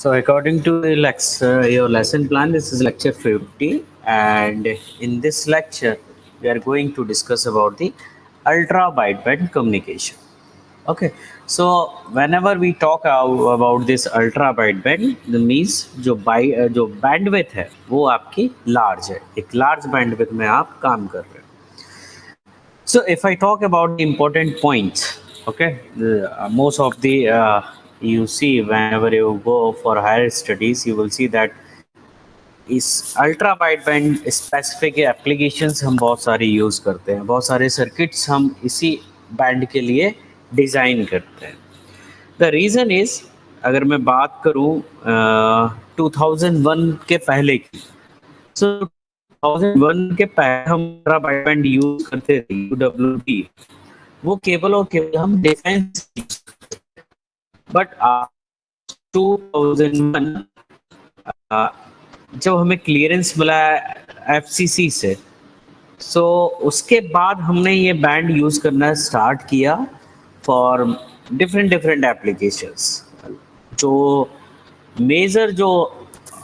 So, according to the your lesson plan, this is lecture 50, and in this lecture, we are going to discuss about the ultra wideband communication. Okay, so whenever we talk about this ultra wideband, the means जो bandwidth है वो आपकी large है, एक large bandwidth में आप काम कर रहे हैं. So if I talk about the important points, okay, most of the you see whenever you go for higher studies, you will see that इस ultra wide band specific applications हम बहुत सारे यूज़ करते हैं, बहुत सारे सर्किट्स हम इसी बैंड के लिए डिज़ाइन करते हैं. द रीज़न इज़, अगर मैं बात करूँ 2001 के पहले की, सो 2001 के पहले हम अल्ट्रा वाइड बैंड यूज़ करते थे, UWB, वो केवल और केवल हम डिफेंस. बट 2001 जब हमें क्लियरेंस मिला FCC से, सो उसके बाद हमने ये बैंड यूज़ करना स्टार्ट किया फॉर डिफरेंट डिफरेंट एप्लीकेशंस. जो मेजर जो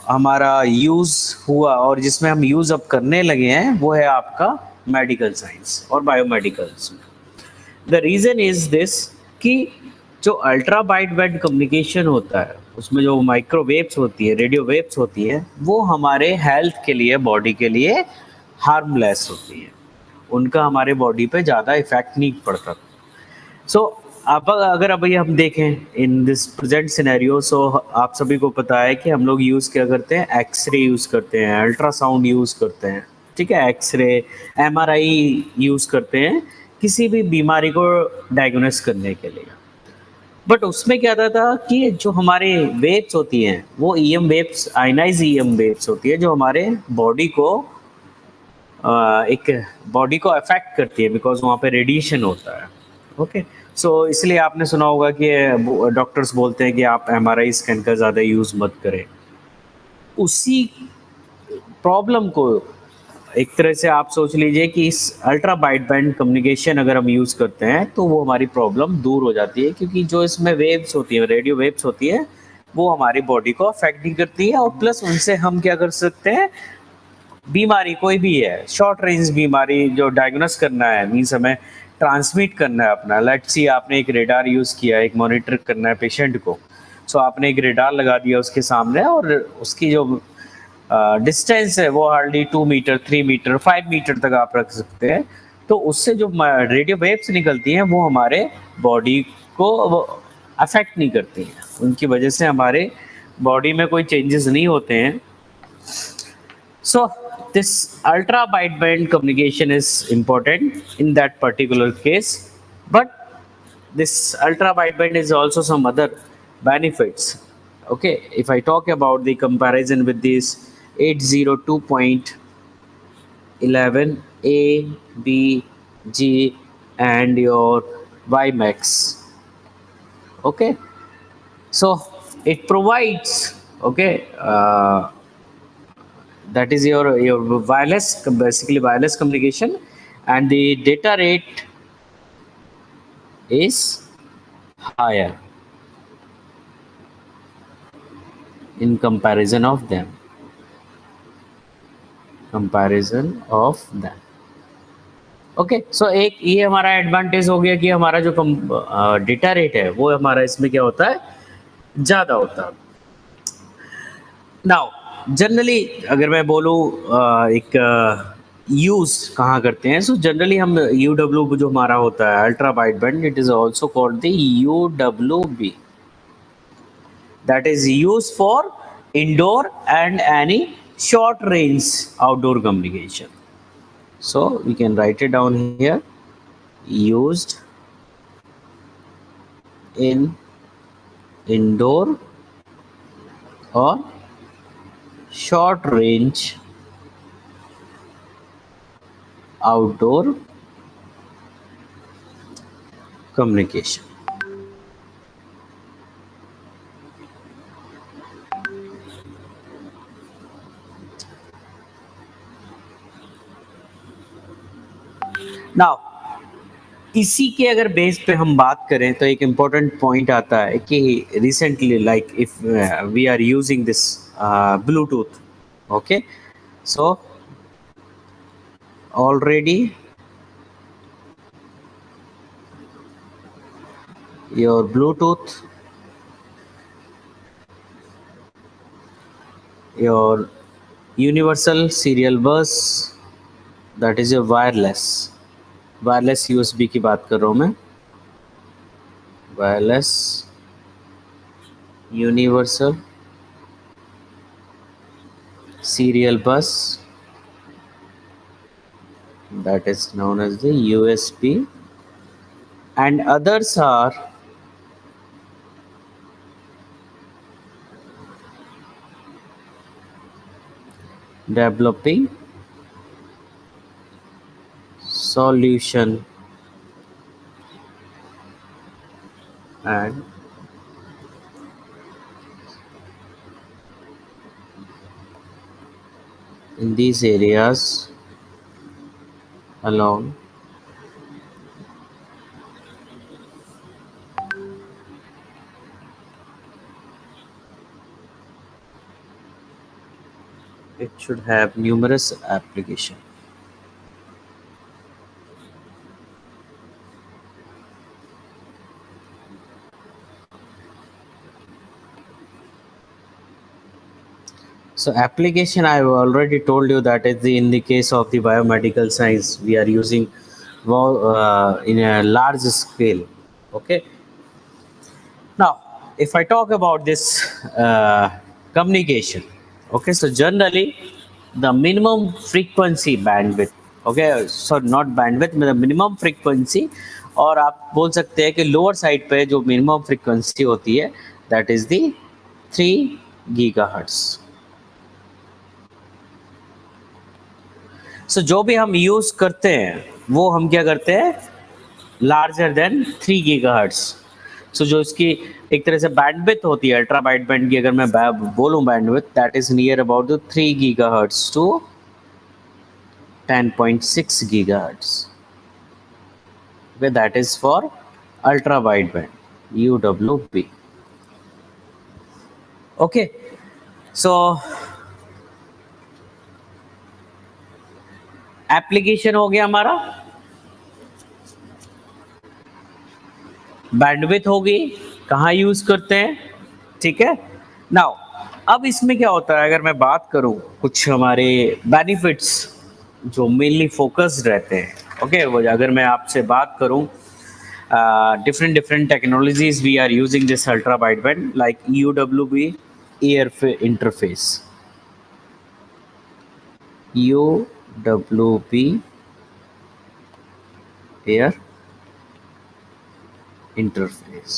हमारा यूज़ हुआ और जिसमें हम यूज़ अब करने लगे हैं वो है आपका मेडिकल साइंस और बायोमेडिकल्स में. द रीज़न इज़ दिस कि जो अल्ट्रा वाइड बैंड कम्युनिकेशन होता है उसमें जो माइक्रोवेव्स होती है, रेडियो वेव्स होती है, वो हमारे हेल्थ के लिए, बॉडी के लिए हार्मलेस होती है. उनका हमारे बॉडी पे ज़्यादा इफेक्ट नहीं पड़ता. सो अब अगर अभी हम देखें इन दिस प्रेजेंट सिनेरियो, सो आप सभी को पता है कि हम लोग यूज़ क्या करते हैं, एक्सरे यूज़ करते हैं, अल्ट्रासाउंड यूज़ करते हैं, ठीक है, एक्सरे, MRI यूज़ करते हैं किसी भी बीमारी को डायग्नोस करने के लिए. बट उसमें क्या होता था कि जो हमारे वेव्स होती हैं वो EM waves, ionise EM waves होती है, जो हमारे बॉडी को एक बॉडी को अफेक्ट करती है, बिकॉज वहाँ पे रेडिएशन होता है. ओके, सो इसलिए आपने सुना होगा कि डॉक्टर्स बोलते हैं कि आप MRI स्कैन का ज़्यादा यूज़ मत करें. उसी प्रॉब्लम को एक तरह से आप सोच लीजिए कि इस अल्ट्रा वाइड बैंड कम्युनिकेशन अगर हम यूज़ करते हैं तो वो हमारी प्रॉब्लम दूर हो जाती है, क्योंकि जो इसमें वेव्स होती है, रेडियो वेव्स होती है, वो हमारी बॉडी को अफेक्ट नहीं करती है. और प्लस उनसे हम क्या कर सकते हैं, बीमारी कोई भी है, शॉर्ट रेंज बीमारी जो डायग्नोस करना है, मीन्स हमें ट्रांसमिट करना है अपना. लेट्स सी आपने एक रेडार यूज़ किया, एक मॉनिटर करना है पेशेंट को, सो आपने एक रेडार लगा दिया उसके सामने और उसकी जो डिस्टेंस है वो हार्डली 2 मीटर, 3 मीटर, 5 मीटर तक आप रख सकते हैं. तो उससे जो रेडियो वेव्स निकलती हैं वो हमारे बॉडी को अफेक्ट नहीं करती हैं, उनकी वजह से हमारे बॉडी में कोई चेंजेस नहीं होते हैं. So this ultra wideband communication is important in that particular case, but this ultra wideband is also some other benefits. Okay, if I talk about the comparison with this 802.11a, b, g, and your WiMAX. Okay, so it provides, okay, that is your wireless, basically wireless communication, and the data rate is higher in comparison of them. Okay, so एक ये हमारा advantage हो गया कि हमारा जो data rate है वो हमारा इसमें क्या होता है, ज़्यादा होता है. नाउ जनरली अगर मैं बोलूँ एक यूज़ कहाँ करते हैं, सो जनरली हम UW जो हमारा होता है ultra wide band, it is also called the UWB, that is use for indoor and any short range outdoor communication. So we can write it down here, used in indoor or short range outdoor communication. Now इसी के अगर base पे हम बात करें तो एक important point आता है कि recently like if we are using this Bluetooth, okay, so already your Bluetooth, your universal serial bus, that is your wireless USB की बात कर रहा हूँ मैं, wireless universal serial bus, that is known as the USB, and others are developing solution and in these areas along it should have numerous application. So application, I have already told you that is in the case of the biomedical science, we are using in a large scale. Okay. Now, if I talk about this communication, okay, so generally the minimum frequency bandwidth, okay, so not bandwidth, the minimum frequency, और आप बोल सकते हैं कि lower side पे जो minimum frequency होती है दैट इज दी 3 गीगाहर्ट्ज. सो जो भी हम यूज करते हैं वो हम क्या करते हैं लार्जर देन 3 गीगाहर्ट्ज. सो जो इसकी एक तरह से बैंडविड्थ होती है अल्ट्रा वाइड बैंड की, अगर मैं बोलूं bandwidth, that is near about the 3 gigahertz to 10.6 gigahertz. That is for ultra wide band UWB. Okay, so application हो गया हमारा, बैंडविड्थ होगी, कहाँ यूज करते हैं, ठीक है. नाउ अब इसमें क्या होता है, अगर मैं बात करूं कुछ हमारे बेनिफिट्स जो मेनली फोकस्ड रहते हैं, ओके, वो अगर मैं आपसे बात करूं different different technologies we are using this ultra wideband like UWB air interface, UWB air interface.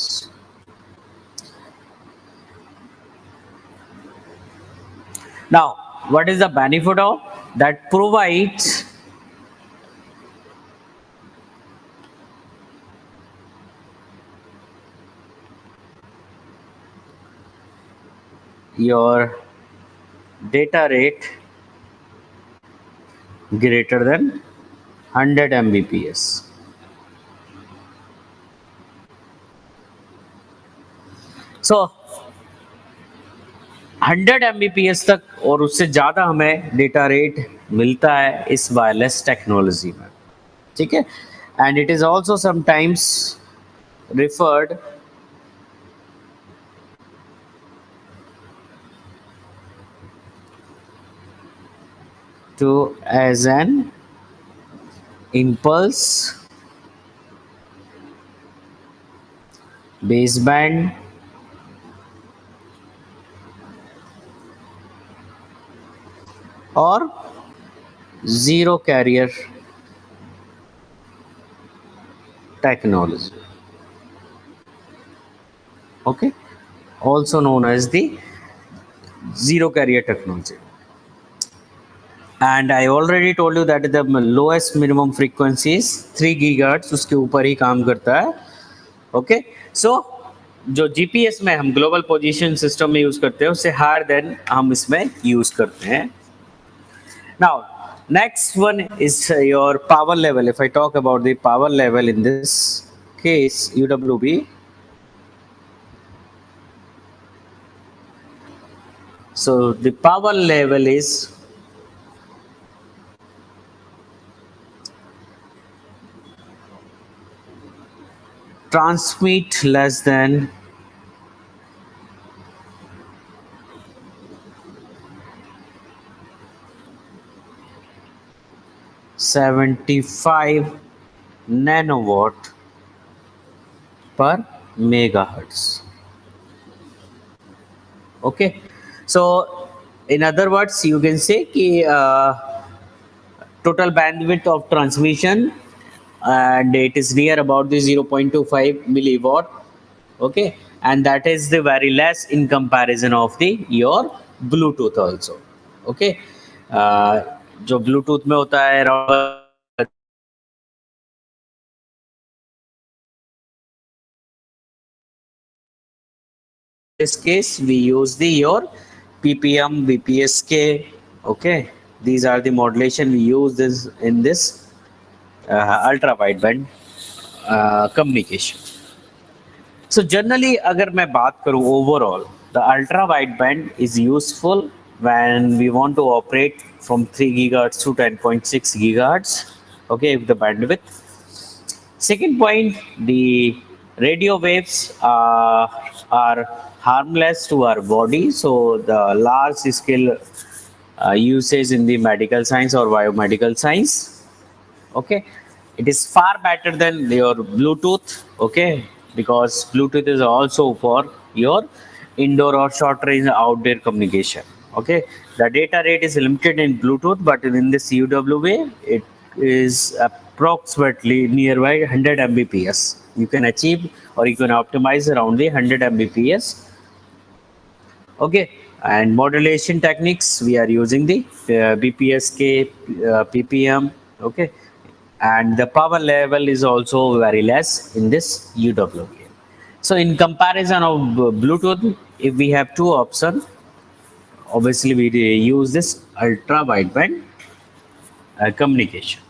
Now, what is the benefit of that? Provides your data rate greater than 100 Mbps. So 100 Mbps तक और उससे ज़्यादा हमें data rate मिलता है इस wireless technology में, ठीक है. And it is also sometimes referred to as an impulse baseband or zero carrier technology, okay, also known as the zero carrier technology. And I already told you that the lowest minimum frequency is 3 gigahertz, उसके ऊपर ही काम करता है, okay. सो जो GPS में हम global position system में use करते हैं उससे हायर देन हम इसमें यूज करते हैं. Now Next one is your power level. If I talk about the power level in this case, UWB. So the power level is transmit less than 75 nanowatt per megahertz. Okay, so in other words you can say कि total bandwidth of transmission, and it is near about the 0.25 milliwatt. Okay, and that is the very less in comparison of the your Bluetooth also. Okay, जो Bluetooth में होता है around this case we use the your ppm bpsk. Okay, these are the modulation we use this in this ultra wideband communication. So generally अगर मैं बात करूँ overall, the ultra wideband is useful when we want to operate from 3 gigahertz to 10.6 gigahertz. Okay, with the bandwidth. Second point, the radio waves are harmless to our body. So the large scale usage in the medical science or biomedical science. Okay, it is far better than your Bluetooth. Okay, because Bluetooth is also for your indoor or short range outdoor communication. Okay, the data rate is limited in Bluetooth, but in this UWA it is approximately nearby 100 Mbps. You can achieve or you can optimize around the 100 Mbps. Okay, and modulation techniques we are using the BPSK, PPM. Okay, and the power level is also very less in this UWA. So in comparison of Bluetooth, if we have two options, obviously we use this ultra wideband communication.